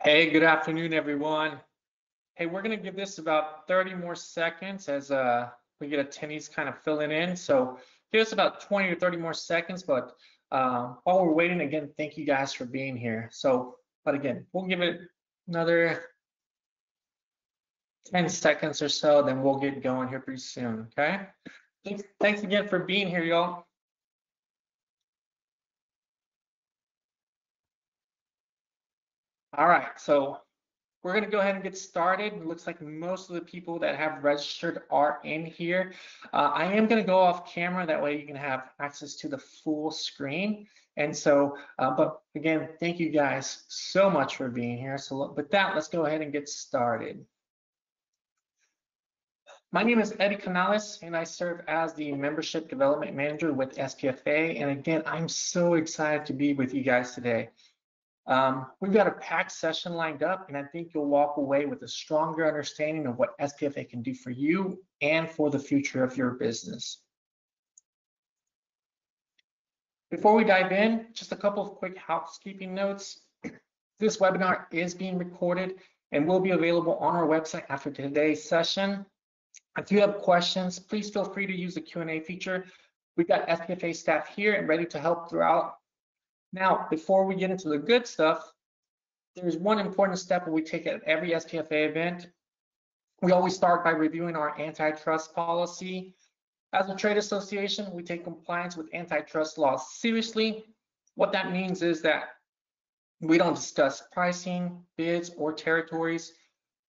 Hey, good afternoon, everyone. Hey, we're going to give this about 30 more seconds as we get attendees kind of filling in. So give us about 20 or 30 more seconds. But while we're waiting, again, thank you guys for being here. But again, we'll give it another 10 seconds or so, then we'll get going here pretty soon, okay? Thanks again for being here, y'all. All right, so we're going to go ahead and get started. It looks like most of the people that have registered are in here. I am going to go off camera. That way you can have access to the full screen. And so, but again, thank you guys so much for being here. So with that, let's go ahead and get started. My name is Eddie Canales, and I serve as the Membership Development Manager with SPFA. And again, I'm so excited to be with you guys today. We've got a packed session lined up, and I think you'll walk away with a stronger understanding of what SPFA can do for you and for the future of your business. Before we dive in, just a couple of quick housekeeping notes. This webinar is being recorded and will be available on our website after today's session. If you have questions, please feel free to use the Q&A feature. We've got SPFA staff here and ready to help throughout. Now, before we get into the good stuff, there's one important step that we take at every SPFA event. We always start by reviewing our antitrust policy. As a trade association, we take compliance with antitrust laws seriously. What that means is that we don't discuss pricing, bids, or territories.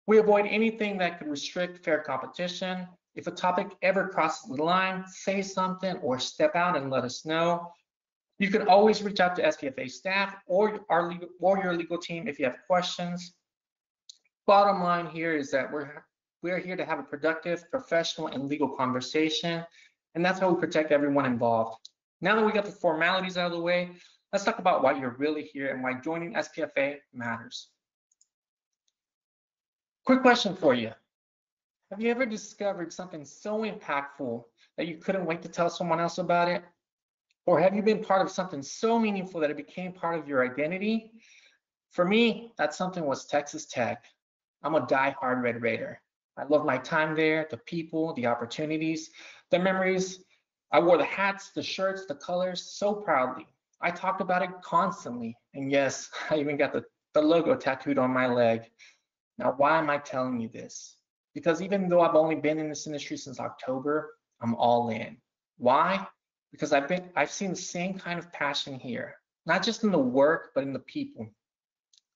We avoid anything that could restrict fair competition. If a topic ever crosses the line, say something or step out and let us know. You can always reach out to SPFA staff or your legal team if you have questions. Bottom line here is that we're here to have a productive, professional, and legal conversation, and that's how we protect everyone involved. Now that we got the formalities out of the way, let's talk about why you're really here and why joining SPFA matters. Quick question for you. Have you ever discovered something so impactful that you couldn't wait to tell someone else about it? Or have you been part of something so meaningful that it became part of your identity? For me, that something was Texas Tech. I'm a die-hard Red Raider. I love my time there, the people, the opportunities, the memories. I wore the hats, the shirts, the colors so proudly. I talked about it constantly. And yes, I even got the logo tattooed on my leg. Now, why am I telling you this? Because even though I've only been in this industry since October, I'm all in. Why? Because I've seen the same kind of passion here, not just in the work, but in the people.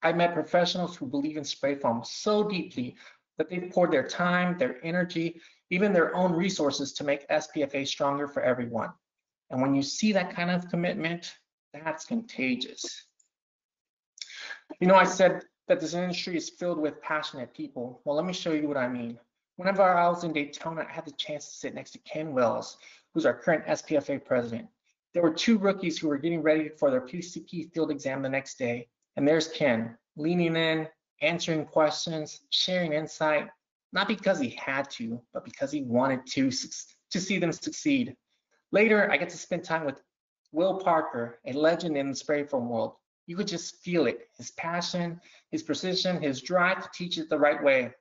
I've met professionals who believe in spray foam so deeply that they've poured their time, their energy, even their own resources to make SPFA stronger for everyone. And when you see that kind of commitment, that's contagious. You know, I said that this industry is filled with passionate people. Well, let me show you what I mean. Whenever I was in Daytona, I had the chance to sit next to Ken Wells, who's our current SPFA president. There were two rookies who were getting ready for their PCP field exam the next day. And there's Ken, leaning in, answering questions, sharing insight, not because he had to, but because he wanted to see them succeed. Later, I get to spend time with Will Parker, a legend in the spray foam world. You could just feel it, his passion, his precision, his drive to teach it the right way.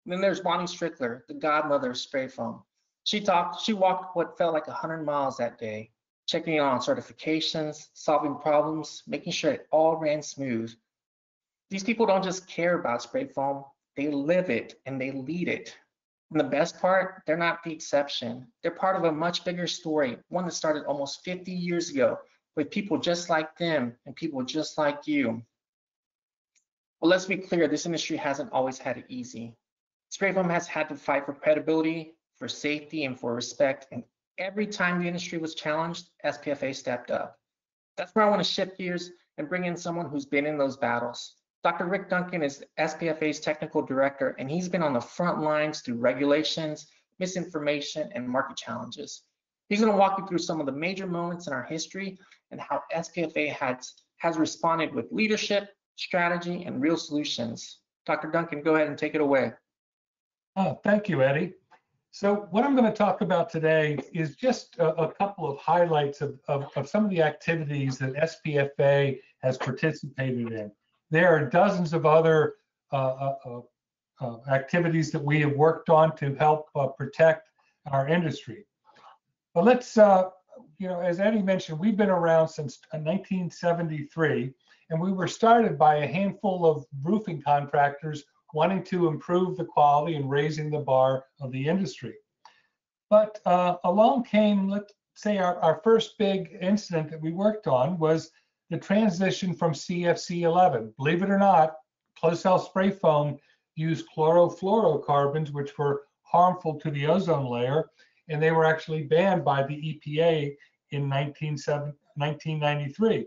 And then there's Bonnie Strickler, the godmother of spray foam. She walked what felt like 100 miles that day, checking in on certifications, solving problems, making sure it all ran smooth. These people don't just care about spray foam, they live it and they lead it. And the best part, they're not the exception. They're part of a much bigger story, one that started almost 50 years ago with people just like them and people just like you. Well, let's be clear, this industry hasn't always had it easy. Spray foam has had to fight for credibility, for safety, and for respect. And every time the industry was challenged, SPFA stepped up. That's where I want to shift gears and bring in someone who's been in those battles. Dr. Rick Duncan is SPFA's technical director, and he's been on the front lines through regulations, misinformation, and market challenges. He's going to walk you through some of the major moments in our history and how SPFA has responded with leadership, strategy, and real solutions. Dr. Duncan, go ahead and take it away. Oh, thank you, Eddie. So what I'm going to talk about today is just a couple of highlights of some of the activities that SPFA has participated in. there are dozens of other activities that we have worked on to help protect our industry. But let's, as Eddie mentioned, we've been around since 1973, and we were started by a handful of roofing contractors wanting to improve the quality and raising the bar of the industry. But along came, let's say, our first big incident that we worked on was the transition from CFC 11. Believe it or not, closed cell spray foam used chlorofluorocarbons, which were harmful to the ozone layer, and they were actually banned by the EPA in 1993.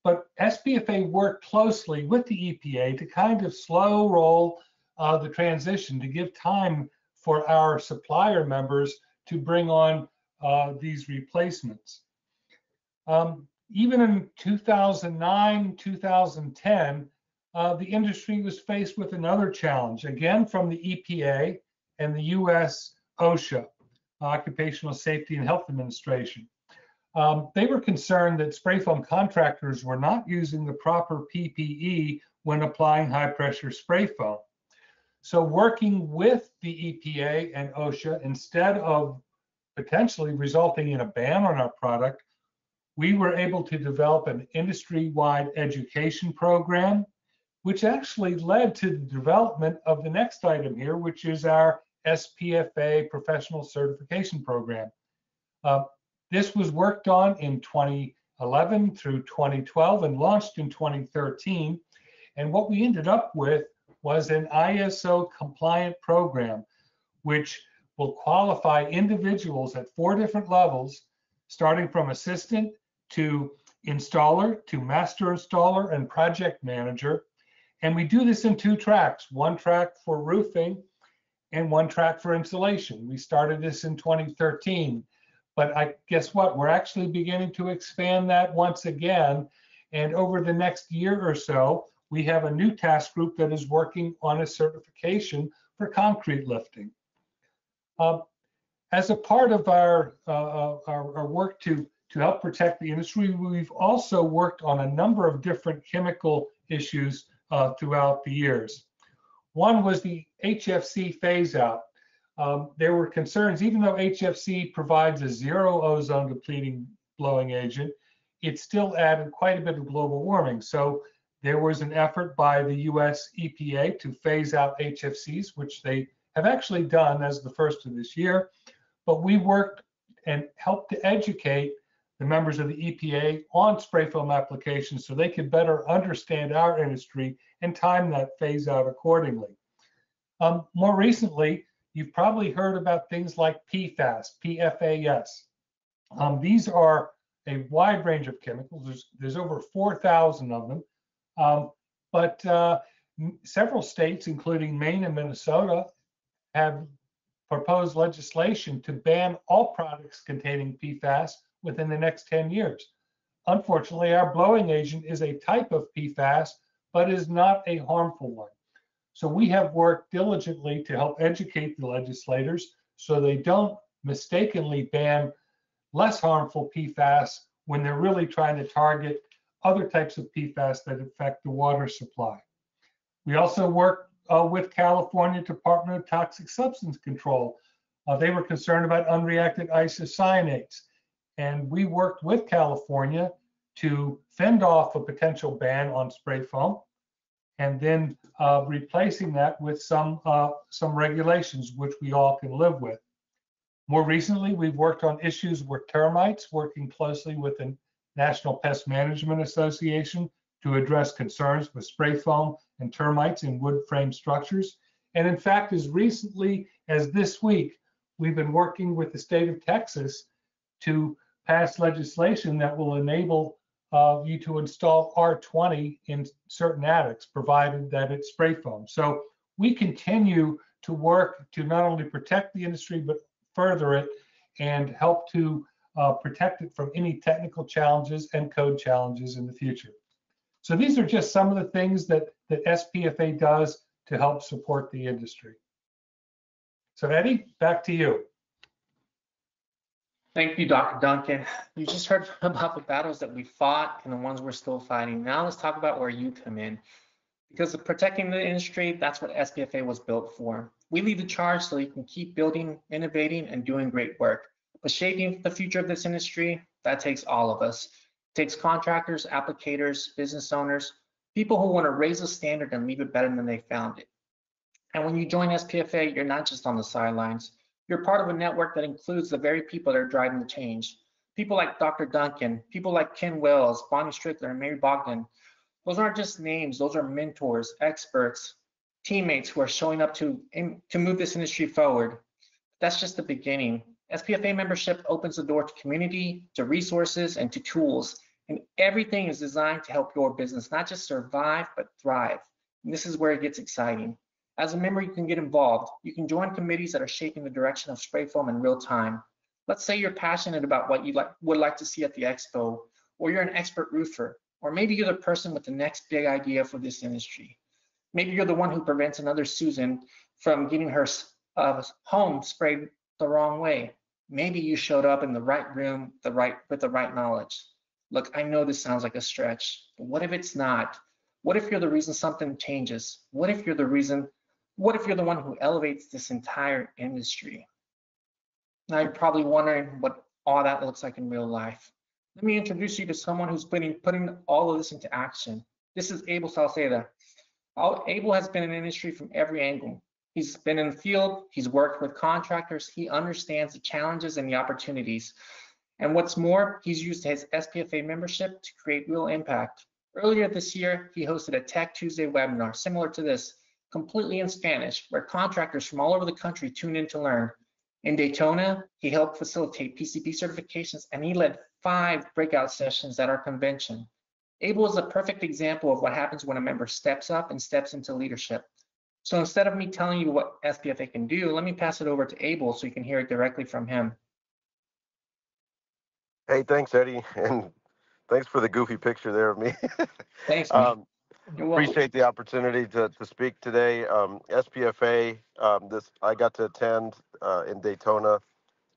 But SPFA worked closely with the EPA to kind of slow roll the transition, to give time for our supplier members to bring on these replacements. Even in 2009, 2010, the industry was faced with another challenge, again from the EPA and the US OSHA, Occupational Safety and Health Administration. They were concerned that spray foam contractors were not using the proper PPE when applying high pressure spray foam. So working with the EPA and OSHA, instead of potentially resulting in a ban on our product, we were able to develop an industry-wide education program, which actually led to the development of the next item here, which is our SPFA Professional Certification Program. This was worked on in 2011 through 2012 and launched in 2013. And what we ended up with was an ISO compliant program, which will qualify individuals at 4 different levels, starting from assistant to installer to master installer and project manager. And we do this in 2 tracks, 1 track for roofing and 1 track for insulation. We started this in 2013, but guess what? We're actually beginning to expand that once again. And over the next year or so, we have a new task group that is working on a certification for concrete lifting. As a part of our work to help protect the industry, we've also worked on a number of different chemical issues throughout the years. One was the HFC phase out. There were concerns, even though HFC provides a 0 ozone depleting blowing agent, it still added quite a bit of global warming. So there was an effort by the US EPA to phase out HFCs, which they have actually done as the first of this year. But we worked and helped to educate the members of the EPA on spray foam applications so they could better understand our industry and time that phase out accordingly. More recently, you've probably heard about things like PFAS, PFAS. These are a wide range of chemicals. There's over 4,000 of them. But several states, including Maine and Minnesota, have proposed legislation to ban all products containing PFAS within the next 10 years. Unfortunately, our blowing agent is a type of PFAS, but is not a harmful one. So we have worked diligently to help educate the legislators so they don't mistakenly ban less harmful PFAS when they're really trying to target other types of PFAS that affect the water supply. We also work with California Department of Toxic Substance Control. They were concerned about unreacted isocyanates. And we worked with California to fend off a potential ban on spray foam, and then replacing that with some regulations which we all can live with. More recently, we've worked on issues with termites, working closely with the National Pest Management Association to address concerns with spray foam and termites in wood frame structures. And in fact, as recently as this week, we've been working with the state of Texas to pass legislation that will enable you to install R20 in certain attics, provided that it's spray foam. So we continue to work to not only protect the industry, but further it and help to protect it from any technical challenges and code challenges in the future. So these are just some of the things that SPFA does to help support the industry. So Eddie, back to you. Thank you, Dr. Duncan. You just heard about the battles that we fought and the ones we're still fighting. Now let's talk about where you come in. Because of protecting the industry, that's what SPFA was built for. We lead the charge so you can keep building, innovating, and doing great work. But shaping the future of this industry, that takes all of us. It takes contractors, applicators, business owners, people who want to raise the standard and leave it better than they found it. And when you join SPFA, you're not just on the sidelines. You're part of a network that includes the very people that are driving the change. People like Dr. Duncan, people like Ken Wells, Bonnie Strickler, and Mary Bogdan. Those aren't just names, those are mentors, experts, teammates who are showing up to move this industry forward. That's just the beginning. SPFA membership opens the door to community, to resources, and to tools. And everything is designed to help your business not just survive, but thrive. And this is where it gets exciting. As a member, you can get involved. You can join committees that are shaping the direction of spray foam in real time. Let's say you're passionate about what you would like to see at the expo, or you're an expert roofer, or maybe you're the person with the next big idea for this industry. Maybe you're the one who prevents another Susan from getting her home sprayed the wrong way. Maybe you showed up in the right room with the right knowledge. Look, I know this sounds like a stretch, but what if it's not? What if you're the reason something changes? What if you're the one who elevates this entire industry? Now you're probably wondering what all that looks like in real life. Let me introduce you to someone who's putting all of this into action. This is Abel Salceda. Abel has been in the industry from every angle. He's been in the field, he's worked with contractors, he understands the challenges and the opportunities. And what's more, he's used his SPFA membership to create real impact. Earlier this year, he hosted a Tech Tuesday webinar similar to this, completely in Spanish, where contractors from all over the country tuned in to learn. In Daytona, he helped facilitate PCB certifications, and he led 5 breakout sessions at our convention. Abel is a perfect example of what happens when a member steps up and steps into leadership. So instead of me telling you what SPFA can do, let me pass it over to Abel so you can hear it directly from him. Hey, thanks, Eddie, and thanks for the goofy picture there of me. Thanks, man. Appreciate the opportunity to speak today. SPFA, I got to attend in Daytona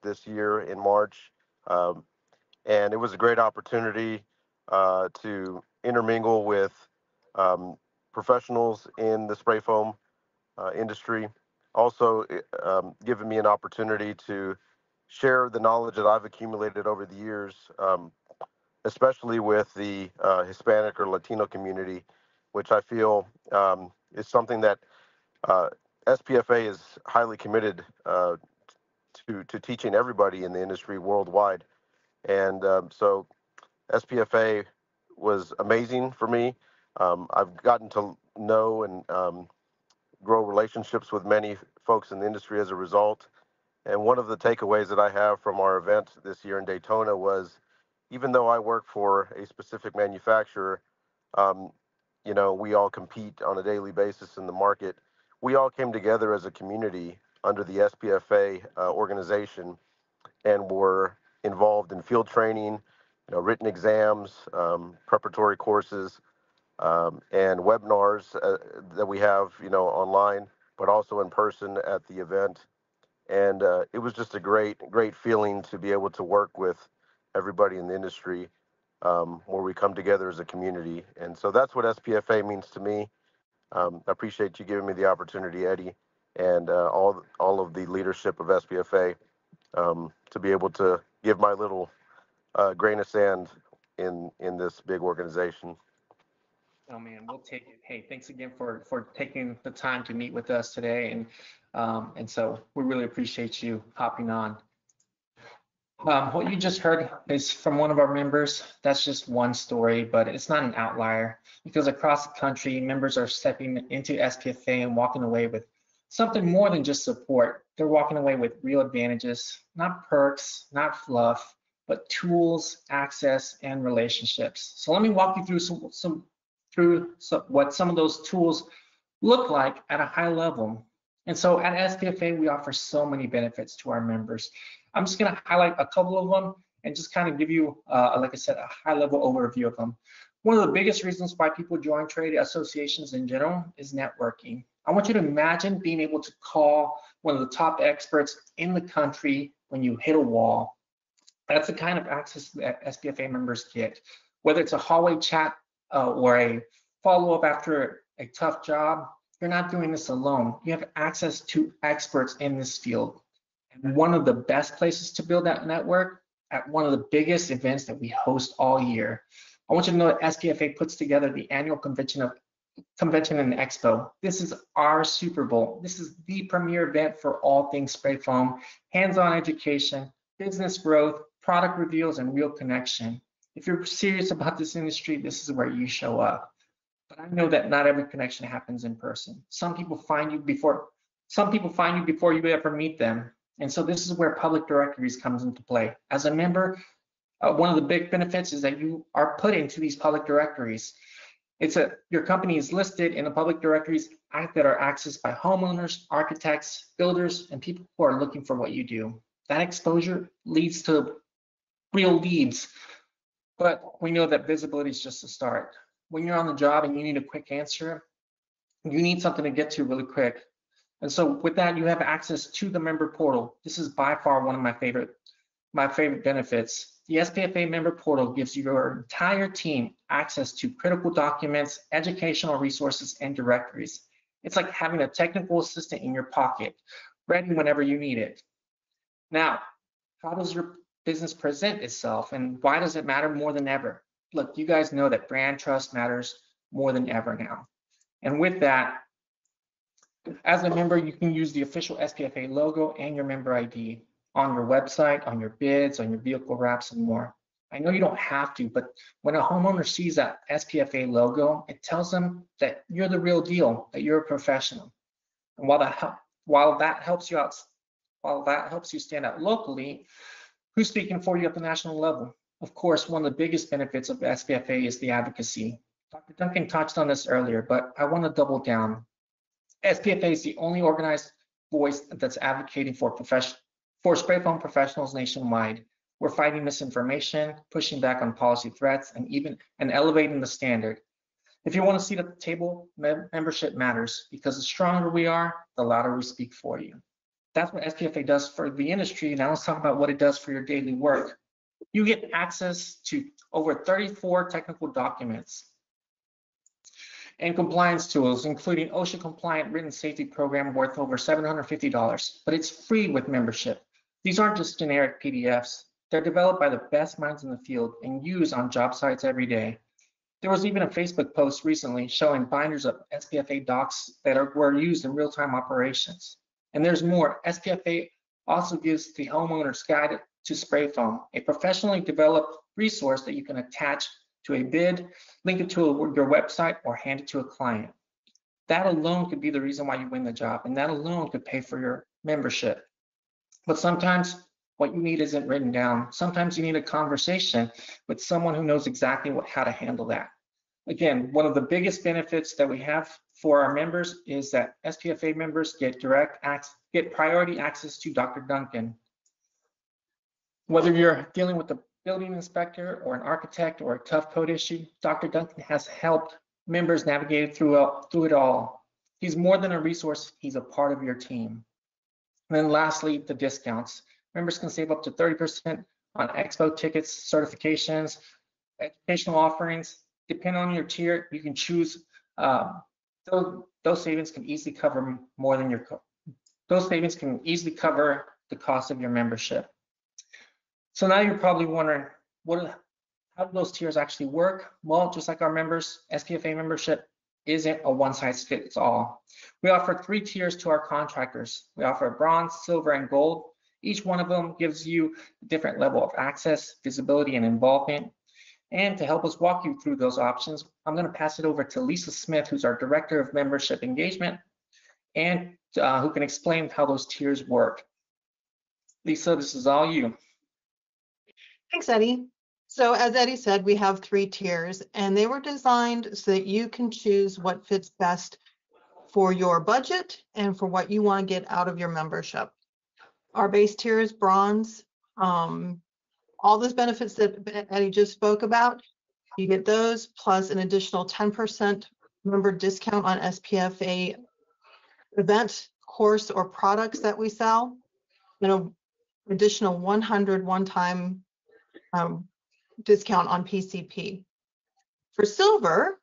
this year in March, and it was a great opportunity to intermingle with professionals in the spray foam industry. Also, giving me an opportunity to share the knowledge that I've accumulated over the years, especially with the Hispanic or Latino community, which I feel is something that SPFA is highly committed to teaching everybody in the industry worldwide. And so SPFA was amazing for me. I've gotten to know and grow relationships with many folks in the industry as a result. And one of the takeaways that I have from our event this year in Daytona was, even though I work for a specific manufacturer, we all compete on a daily basis in the market. We all came together as a community under the SPFA organization and were involved in field training, written exams, preparatory courses, and webinars that we have, online, but also in person at the event. And it was just a great feeling to be able to work with everybody in the industry, where we come together as a community. And so that's what SPFA means to me. I appreciate you giving me the opportunity, Eddie, and all of the leadership of SPFA to be able to give my little grain of sand in this big organization. Oh man, we'll take it. Hey, thanks again for taking the time to meet with us today, and so we really appreciate you hopping on. What you just heard is from one of our members. That's just one story, but it's not an outlier, because across the country, members are stepping into SPFA and walking away with something more than just support. They're walking away with real advantages, not perks, not fluff, but tools, access, and relationships. So let me walk you through what some of those tools look like at a high level. And so at SPFA, we offer so many benefits to our members. I'm just going to highlight a couple of them and just kind of give you, like I said, a high level overview of them. One of the biggest reasons why people join trade associations in general is networking. I want you to imagine being able to call one of the top experts in the country when you hit a wall. That's the kind of access that SPFA members get, whether it's a hallway chat or a follow-up after a tough job, you're not doing this alone. You have access to experts in this field. And one of the best places to build that network at one of the biggest events that we host all year. I want you to know that SPFA puts together the annual convention and expo. This is our Super Bowl. This is the premier event for all things spray foam, hands-on education, business growth, product reveals, and real connection. If you're serious about this industry, this is where you show up. But I know that not every connection happens in person. Some people find you before you ever meet them. And so this is where public directories comes into play. As a member, one of the big benefits is that you are put into these public directories. Your company is listed in the public directories that are accessed by homeowners, architects, builders, and people who are looking for what you do. That exposure leads to real leads, but we know that visibility is just a start. When you're on the job and you need a quick answer, you need something to get to really quick. And so with that, you have access to the member portal. This is by far one of my favorite benefits. The SPFA member portal gives your entire team access to critical documents, educational resources, and directories. It's like having a technical assistant in your pocket, ready whenever you need it. Now, how does your business present itself, and why does it matter more than ever? Look, you guys know that brand trust matters more than ever now. And with that, as a member, you can use the official SPFA logo and your member ID on your website, on your bids, on your vehicle wraps, and more. I know you don't have to, but when a homeowner sees that SPFA logo, it tells them that you're the real deal, that you're a professional. And while that helps you stand out locally, who's speaking for you at the national level? Of course, one of the biggest benefits of SPFA is the advocacy. Dr. Duncan touched on this earlier, but I want to double down. SPFA is the only organized voice that's advocating for spray foam professionals nationwide. We're fighting misinformation, pushing back on policy threats, and elevating the standard. If you want to seat at the table, membership matters, because the stronger we are, the louder we speak for you. That's what SPFA does for the industry. Now let's talk about what it does for your daily work. You get access to over 34 technical documents and compliance tools, including OSHA compliant written safety program worth over $750, but it's free with membership. These aren't just generic PDFs. They're developed by the best minds in the field and used on job sites every day. There was even a Facebook post recently showing binders of SPFA docs that were used in real-time operations. And there's more. SPFA also gives the homeowner's guide to spray foam, a professionally developed resource that you can attach to a bid, link it to your website, or hand it to a client. That alone could be the reason why you win the job, and that alone could pay for your membership. But sometimes what you need isn't written down. Sometimes you need a conversation with someone who knows exactly how to handle that. Again, one of the biggest benefits that we have for our members is that SPFA members get priority access to Dr. Duncan. Whether you're dealing with a building inspector or an architect or a tough code issue, Dr. Duncan has helped members navigate through it all. He's more than a resource, he's a part of your team. And then lastly, the discounts. Members can save up to 30% on expo tickets, certifications, educational offerings. Depending on your tier, you can choose. Those savings can easily cover the cost of your membership. So now you're probably wondering, how do those tiers actually work? Well, just like our members, SPFA membership isn't a one-size-fits-all. We offer 3 tiers to our contractors. We offer bronze, silver, and gold. Each one of them gives you a different level of access, visibility, and involvement. And to help us walk you through those options, I'm going to pass it over to Lisa Smith, who's our Director of Membership Engagement, and who can explain how those tiers work. Lisa, this is all you. Thanks, Eddie. So as Eddie said, we have 3 tiers, and they were designed so that you can choose what fits best for your budget and for what you want to get out of your membership. Our base tier is bronze. All those benefits that Eddie just spoke about, you get those plus an additional 10% member discount on SPFA event, course, or products that we sell, and an additional 100 one-time discount on PCP. For silver,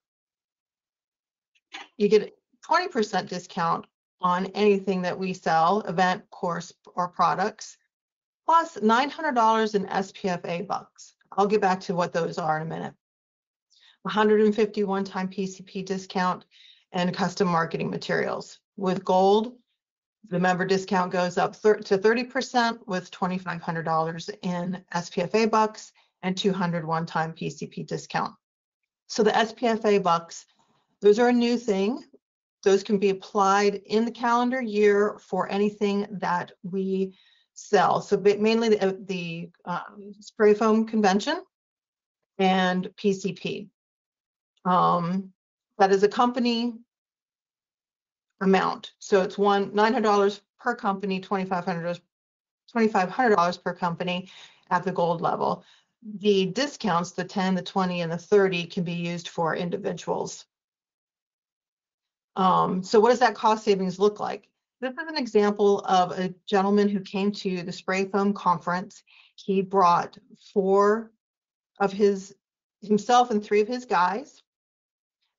you get 20% discount on anything that we sell, event, course, or products, plus $900 in SPFA bucks. I'll get back to what those are in a minute. 150 one-time PCP discount and custom marketing materials. With gold, the member discount goes up to 30% with $2,500 in SPFA bucks and 200 one-time PCP discount. So the SPFA bucks, those are a new thing. Those can be applied in the calendar year for anything that we sell. So mainly the spray foam convention and PCP. That is a company amount. So it's $900 per company, $2,500 per company at the gold level. The discounts, the 10, the 20, and the 30 can be used for individuals. So what does that cost savings look like? This is an example of a gentleman who came to the spray foam conference. He brought 4 of himself and 3 of his guys.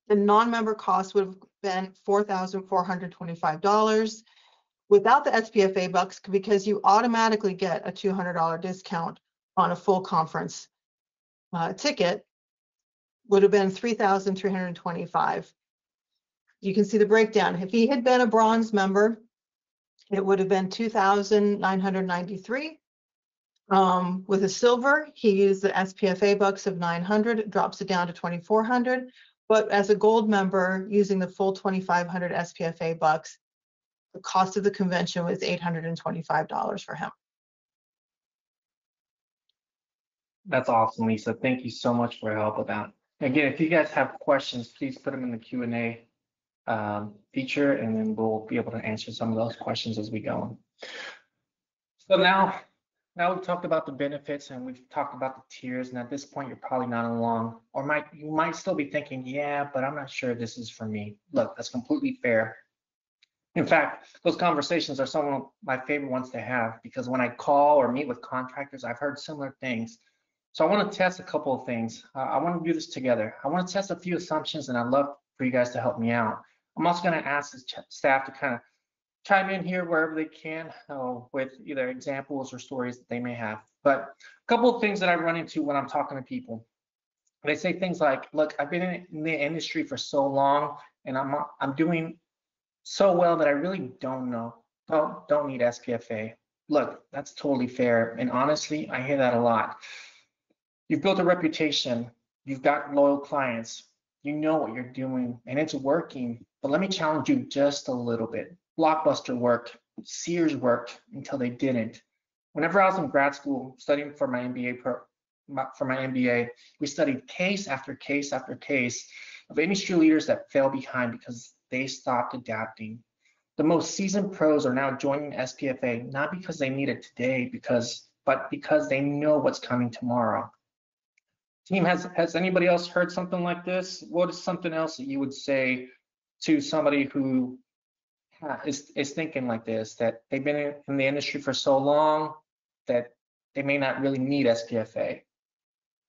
The non-member cost would have been $4,425 without the SPFA bucks, because you automatically get a $200 discount on a full conference ticket, would have been $3,325. You can see the breakdown. If he had been a bronze member, it would have been $2,993. With a silver, he used the SPFA bucks of $900, it drops it down to $2,400. But as a gold member, using the full $2,500 SPFA bucks, the cost of the convention was $825 for him. That's awesome, Lisa. Thank you so much for your help with that. Again, if you guys have questions, please put them in the Q&A feature, and then we'll be able to answer some of those questions as we go. So now we've talked about the benefits and we've talked about the tiers, and at this point you're probably not along, or you might still be thinking, yeah, but I'm not sure this is for me. Look, that's completely fair. In fact, those conversations are some of my favorite ones to have, because when I call or meet with contractors, I've heard similar things. So I want to test a couple of things. I want to do this together. I want to test a few assumptions, and I'd love for you guys to help me out. I'm also going to ask the staff to kind of chime in here wherever they can with either examples or stories that they may have. But a couple of things that I run into when I'm talking to people. They say things like, look, I've been in the industry for so long, and I'm doing so well that I really don't need SPFA. Look, that's totally fair. And honestly, I hear that a lot. You've built a reputation, you've got loyal clients, you know what you're doing, and it's working. But let me challenge you just a little bit. Blockbuster worked, Sears worked until they didn't. Whenever I was in grad school studying for my MBA, we studied case after case after case of industry leaders that fell behind because they stopped adapting. The most seasoned pros are now joining SPFA, not because they need it today, but because they know what's coming tomorrow. Team, has anybody else heard something like this? What is something else that you would say to somebody who is thinking like this, that they've been in the industry for so long that they may not really need SPFA?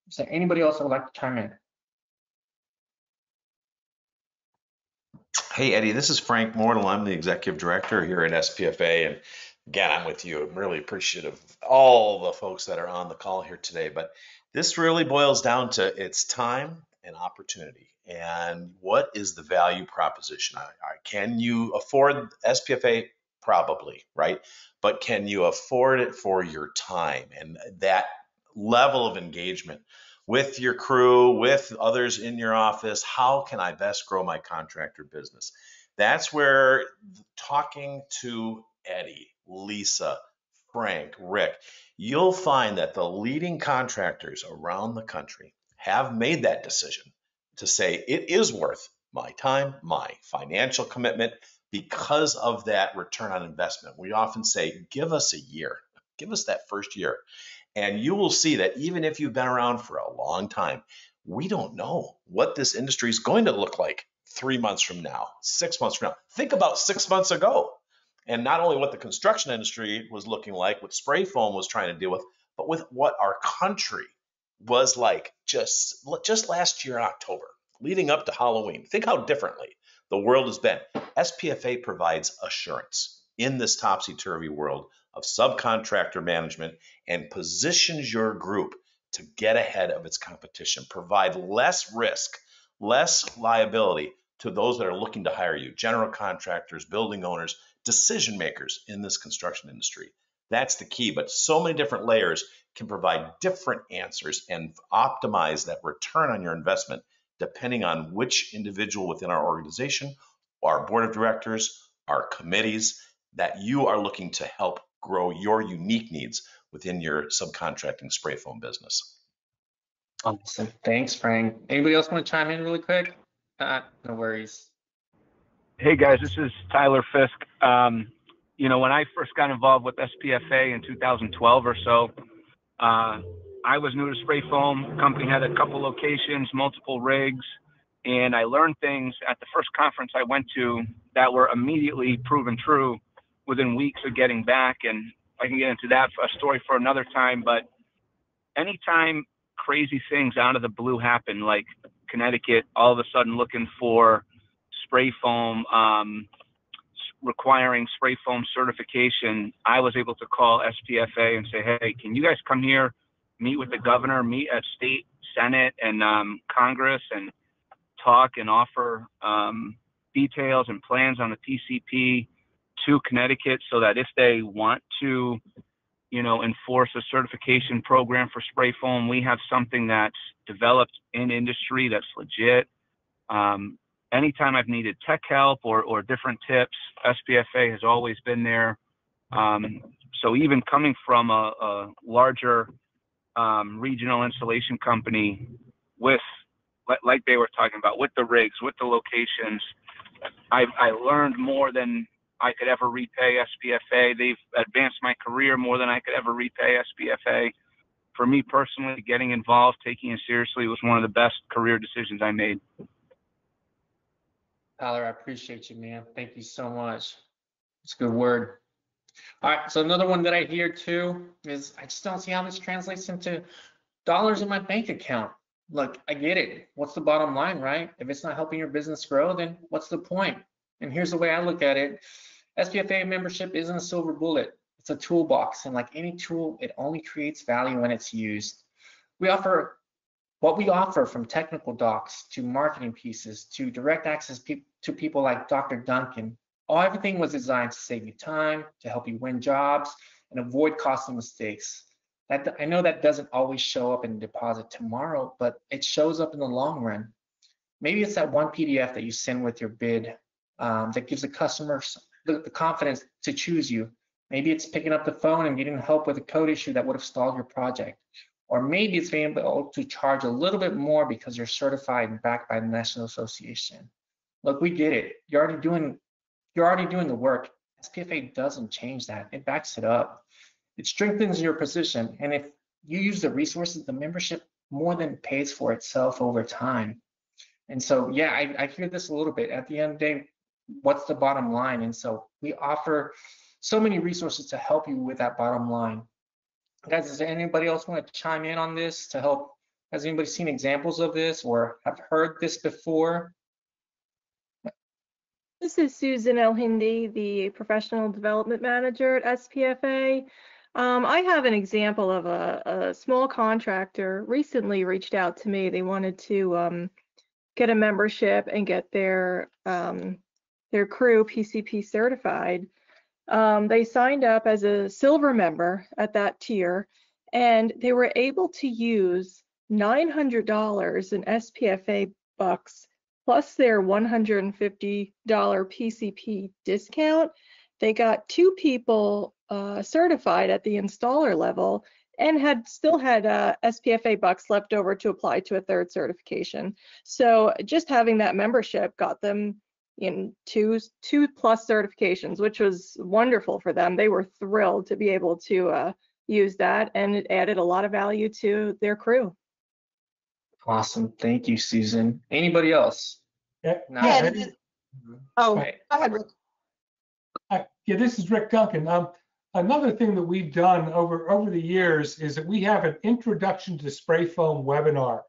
Is there anybody else that would like to chime in? Hey, Eddie, this is Frank Mortal. I'm the executive director here at SPFA. And again, I'm with you. I'm really appreciative of all the folks that are on the call here today. But this really boils down to its time and opportunity. And what is the value proposition? Can you afford SPFA? Probably, right? But can you afford it for your time and that level of engagement with your crew, with others in your office? How can I best grow my contractor business? That's where talking to Eddie, Lisa, Frank, Rick, you'll find that the leading contractors around the country have made that decision to say it is worth my time, my financial commitment, because of that return on investment. We often say, give us a year, give us that first year. And you will see that even if you've been around for a long time, we don't know what this industry is going to look like 3 months from now, 6 months from now. Think about 6 months ago. And not only what the construction industry was looking like, what spray foam was trying to deal with, but with what our country was like just last year in October. leading up to Halloween. Think how differently the world has been. SPFA provides assurance in this topsy-turvy world of subcontractor management and positions your group to get ahead of its competition, provide less risk, less liability to those that are looking to hire you, general contractors, building owners, decision makers in this construction industry. That's the key, but so many different layers can provide different answers and optimize that return on your investment depending on which individual within our organization, our board of directors, our committees that you are looking to help grow your unique needs within your subcontracting spray foam business. Awesome. Thanks, Frank. Anybody else want to chime in really quick? No worries. Hey guys, this is Tyler Fisk. You know, when I first got involved with SPFA in 2012 or so, I was new to spray foam. The company had a couple locations, multiple rigs, and I learned things at the first conference I went to that were immediately proven true within weeks of getting back. And I can get into that for a story for another time, but anytime crazy things out of the blue happen, like Connecticut all of a sudden looking for spray foam, requiring spray foam certification, I was able to call SPFA and say, hey, can you guys come here, meet with the governor, meet at state, Senate, and Congress, and talk and offer details and plans on the PCP to Connecticut so that if they want to, you know, enforce a certification program for spray foam, we have something that's developed in industry that's legit. Anytime I've needed tech help or different tips, SPFA has always been there. So even coming from a larger regional installation company with, like they were talking about, with the rigs, with the locations, I learned more than I could ever repay SPFA. They've advanced my career more than I could ever repay SPFA. For me personally, getting involved, taking it seriously was one of the best career decisions I made. Tyler, I appreciate you, man. Thank you so much. It's a good word. All right, so another one that I hear too is I just don't see how this translates into dollars in my bank account. Look, I get it. What's the bottom line, right? If it's not helping your business grow, then what's the point? And here's the way I look at it. SPFA membership isn't a silver bullet. It's a toolbox, and like any tool, it only creates value when it's used. We offer what we offer, from technical docs to marketing pieces to direct access to people like Dr. Duncan. Everything was designed to save you time, to help you win jobs, and avoid costly mistakes. I know that doesn't always show up in a deposit tomorrow, but it shows up in the long run. Maybe it's that one PDF that you send with your bid that gives the customers the confidence to choose you. Maybe it's picking up the phone and getting help with a code issue that would have stalled your project. Or maybe it's being able to charge a little bit more because you're certified and backed by the National Association. Look, we get it. You're already doing the work. SPFA doesn't change that. It backs it up. It strengthens your position. And if you use the resources, the membership more than pays for itself over time. And so, yeah, I hear this a little bit. At the end of the day, what's the bottom line? And so we offer so many resources to help you with that bottom line. Guys, does anybody else want to chime in on this to help? Has anybody seen examples of this or have heard this before? This is Susan El-Hindi, the Professional Development Manager at SPFA. I have an example of a small contractor recently reached out to me. They wanted to get a membership and get their crew PCP certified. They signed up as a silver member at that tier, and they were able to use $900 in SPFA bucks plus their $150 PCP discount. They got 2 people certified at the installer level and still had SPFA bucks left over to apply to a 3rd certification. So just having that membership got them in two plus certifications, which was wonderful for them. They were thrilled to be able to use that, and it added a lot of value to their crew. Awesome. Thank you, Susan. Anybody else? Yeah, Oh, Right. go ahead, Rick. Yeah, this is Rick Duncan. Another thing that we've done over the years is that we have an introduction to spray foam webinar.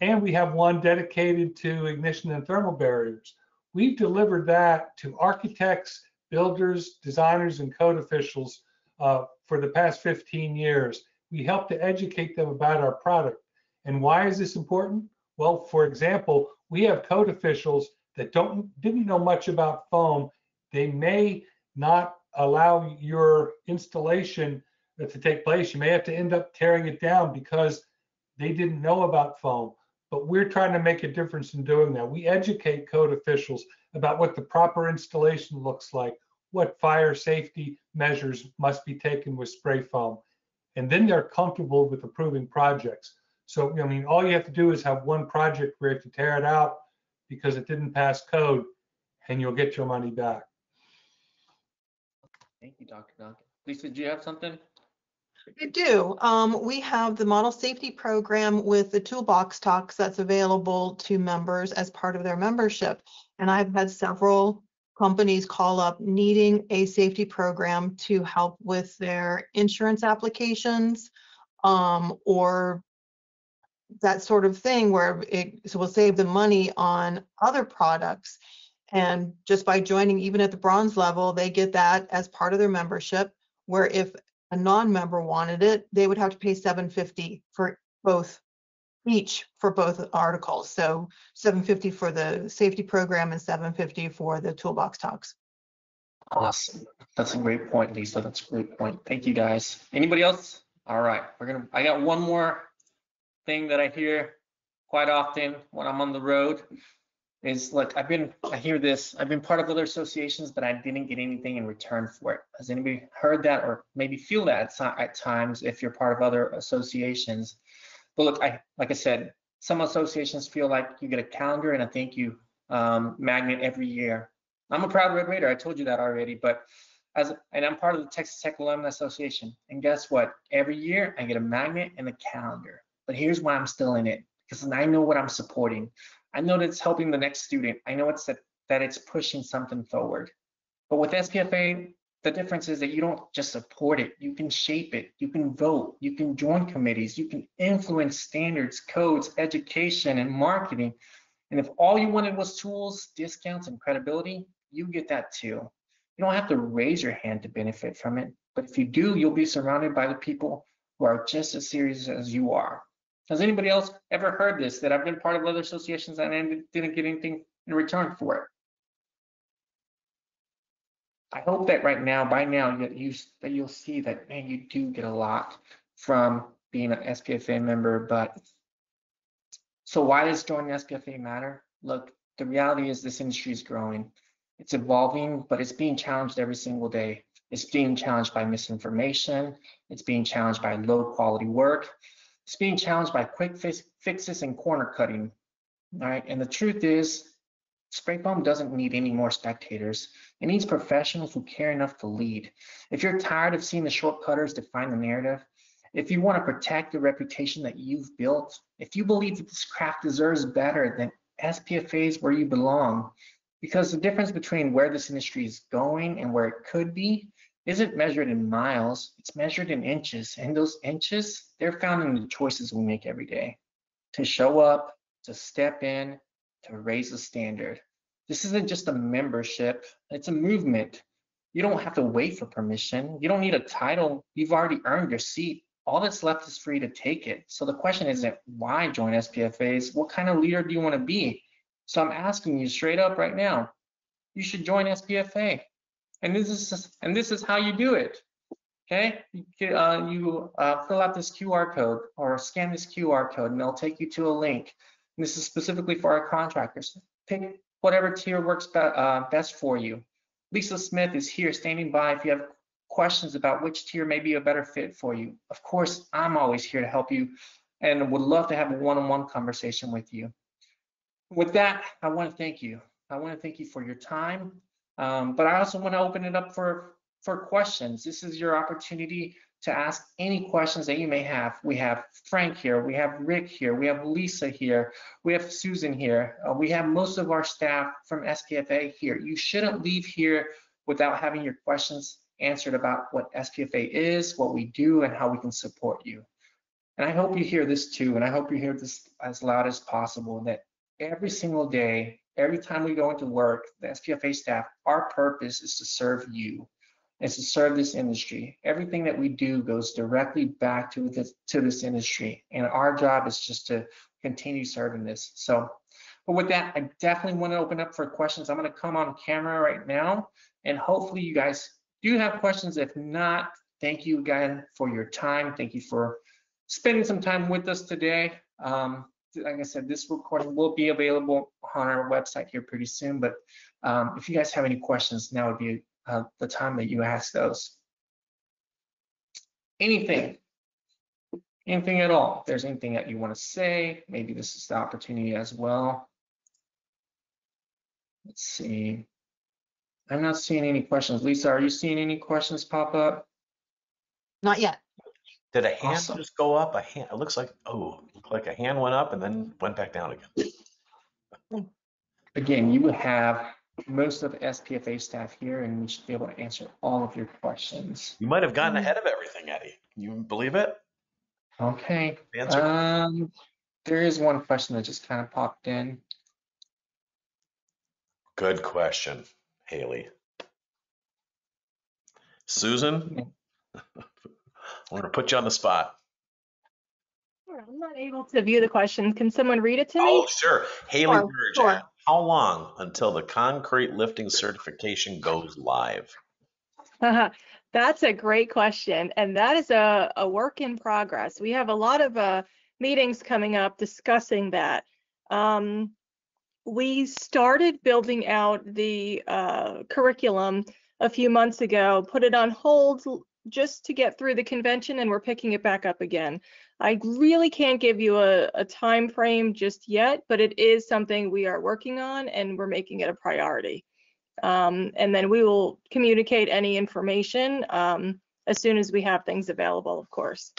And we have one dedicated to ignition and thermal barriers. We've delivered that to architects, builders, designers, and code officials for the past 15 years. We help to educate them about our product. And why is this important? Well, for example, we have code officials that didn't know much about foam. They may not allow your installation to take place. You may have to end up tearing it down because they didn't know about foam. But we're trying to make a difference in doing that. We educate code officials about what the proper installation looks like, what fire safety measures must be taken with spray foam. And then they're comfortable with approving projects. So, I mean, all you have to do is have one project where you have to tear it out because it didn't pass code, and you'll get your money back. Thank you, Dr. Duncan. Lisa, do you have something? I do. We have the model safety program with the toolbox talks that's available to members as part of their membership. And I've had several companies call up needing a safety program to help with their insurance applications, or that sort of thing where it will save them money on other products. And just by joining, even at the bronze level, they get that as part of their membership, where if a non-member wanted it, they would have to pay $750 for both articles. So $750 for the safety program and $750 for the toolbox talks. Awesome. That's a great point, Lisa. That's a great point. Thank you, guys. Anybody else? All right, I got one more thing that I hear quite often when I'm on the road is, look, I've been part of other associations, but I didn't get anything in return for it. Has anybody heard that or maybe feel that at times if you're part of other associations? But look, like I said, some associations feel like you get a calendar and a thank you magnet every year. I'm a proud Red Raider, I told you that already, but and I'm part of the Texas Tech Alumni Association. And guess what? Every year I get a magnet and a calendar. But here's why I'm still in it, because I know what I'm supporting. I know that it's helping the next student. I know it's that it's pushing something forward. But with SPFA, the difference is that you don't just support it, you can shape it, you can vote, you can join committees, you can influence standards, codes, education, and marketing. And if all you wanted was tools, discounts, and credibility, you get that too. You don't have to raise your hand to benefit from it, but if you do, you'll be surrounded by the people who are just as serious as you are. Has anybody else ever heard this, that I've been part of other associations and I didn't get anything in return for it? I hope that by now, that you'll see that, man, you do get a lot from being an SPFA member. But so why does joining SPFA matter? Look, the reality is this industry is growing. It's evolving, but it's being challenged every single day. It's being challenged by misinformation. It's being challenged by low quality work. It's being challenged by quick fixes and corner cutting. All right, and the truth is, spray foam doesn't need any more spectators. It needs professionals who care enough to lead. If you're tired of seeing the shortcutters define the narrative, if you want to protect the reputation that you've built, if you believe that this craft deserves better, then SPFA is where you belong. Because the difference between where this industry is going and where it could be isn't measured in miles, it's measured in inches. And those inches, they're found in the choices we make every day. To show up, to step in, to raise the standard. This isn't just a membership, it's a movement. You don't have to wait for permission. You don't need a title. You've already earned your seat. All that's left is for you to take it. So the question isn't why join SPFAs, what kind of leader do you want to be? So I'm asking you straight up right now, you should join SPFA. And this is how you do it. Okay, you fill out this QR code or scan this QR code and they'll take you to a link. And this is specifically for our contractors. Pick whatever tier works best for you. Lisa Smith is here standing by if you have questions about which tier may be a better fit for you. Of course, I'm always here to help you and would love to have a one-on-one conversation with you. With that, I want to thank you. I want to thank you for your time, but I also want to open it up for questions. This is your opportunity to ask any questions that you may have. We have Frank here, we have Rick here, we have Lisa here, we have Susan here. We have most of our staff from SPFA here. You shouldn't leave here without having your questions answered about what SPFA is, what we do, and how we can support you. And I hope you hear this too, and I hope you hear this as loud as possible, that every single day, every time we go into work, the SPFA staff, our purpose is to serve you, is to serve this industry. Everything that we do goes directly back to this industry, and our job is just to continue serving this. So, but with that, I definitely want to open up for questions. I'm going to come on camera right now, and hopefully you guys do have questions. If not, thank you again for your time. Thank you for spending some time with us today. Like I said, this recording will be available on our website here pretty soon, but if you guys have any questions, now would be the time that you ask those. Anything at all. If there's anything that you want to say, maybe this is the opportunity as well. Let's see. I'm not seeing any questions. Lisa, are you seeing any questions pop up? Not yet. Did a hand Awesome. just go up? A hand, it looks like, looked like a hand went up and then went back down again. Again, you have most of the SPFA staff here, and we should be able to answer all of your questions. You might have gotten ahead of everything, Eddie. You believe it? Okay. Answer. There is one question that just kind of popped in. Good question, Haley. Susan, I'm going to put you on the spot. Sure, I'm not able to view the question. Can someone read it to me? Oh, sure. Haley Sure, Burge, sure. how long until the concrete lifting certification goes live? That's a great question, and that is a work in progress. We have a lot of meetings coming up discussing that. We started building out the curriculum a few months ago, put it on hold just to get through the convention, and we're picking it back up again. I really can't give you a time frame just yet, but it is something we are working on, and we're making it a priority. And then we will communicate any information as soon as we have things available, of course.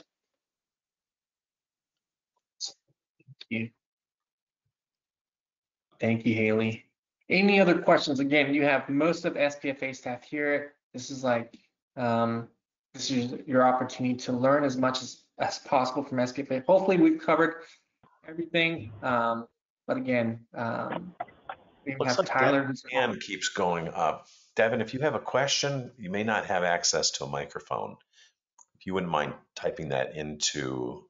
Thank you, Haley. Any other questions? Again, you have most of SPFA staff here. This is like, this is your opportunity to learn as much as possible from SPFA. Hopefully we've covered everything. But again, we Looks have like Tyler. Devin's hand keeps going up. Devin, if you have a question, you may not have access to a microphone. If you wouldn't mind typing that into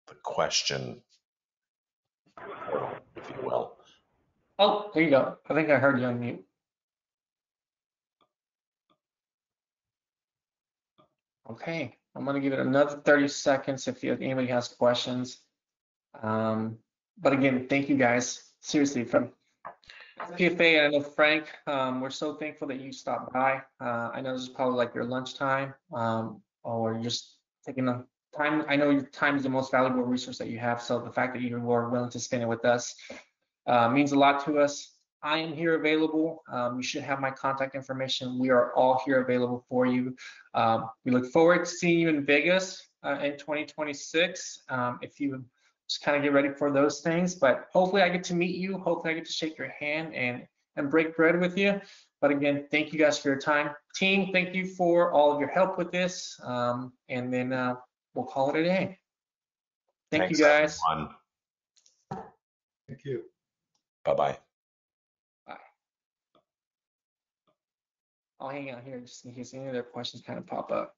the question, if you will. Oh, there you go. I think I heard you on mute. Okay, I'm gonna give it another 30 seconds if anybody has questions. But again, thank you guys. Seriously, from SPFA, I know Frank, we're so thankful that you stopped by. I know this is probably like your lunchtime, or you're just taking the time. I know your time is the most valuable resource that you have, so the fact that you were willing to spend it with us means a lot to us. I am here available. You should have my contact information. We are all here available for you. We look forward to seeing you in Vegas in 2026. If you just kind of get ready for those things, but hopefully I get to meet you. Hopefully I get to shake your hand and break bread with you. But again, thank you guys for your time. Team, thank you for all of your help with this. And then we'll call it a day. Thank you guys. Everyone. Thank you. Bye-bye. Bye. I'll hang out here just in case any other questions kind of pop up.